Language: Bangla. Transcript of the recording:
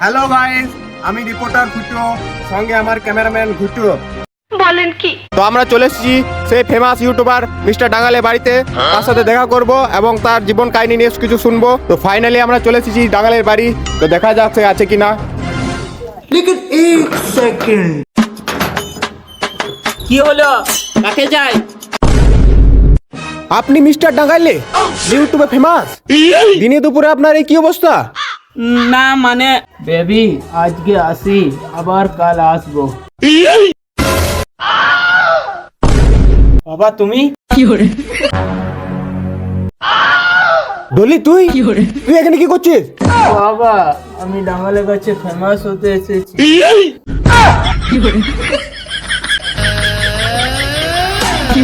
হ্যালো গাইস, আমি রিপোর্টার ঘুটু, সঙ্গে আমার ক্যামেরাম্যান ঘুটু। বলেন কি? তো আমরা চলে এসেছি সেই ফেমাস ইউটিউবার মিস্টার ডাঙ্গালের বাড়িতে। তার সাথে দেখা করব এবং তার জীবন কাহিনী নিয়ে কিছু শুনবো। তো ফাইনালি আমরা চলে এসেছি ডাঙ্গালের বাড়ি। তো দেখা যাক সে আছে কিনা। लेकिन एक सेकंड কি হলো? কাকে যাই? আপনি মিস্টার ডাঙ্গালে, ইউটিউবে ফেমাস, দিনে দুপুরে আপনার এই কি অবস্থা? না মানে বেবি, আজকে আসি, আবার কাল আসবো। বাবা তুমি? ডলি তুই তুই এখানে কি করছিস? বাবা আমি ডাঙ্গালের কাছে ফেমাস হতে এসেছি। কি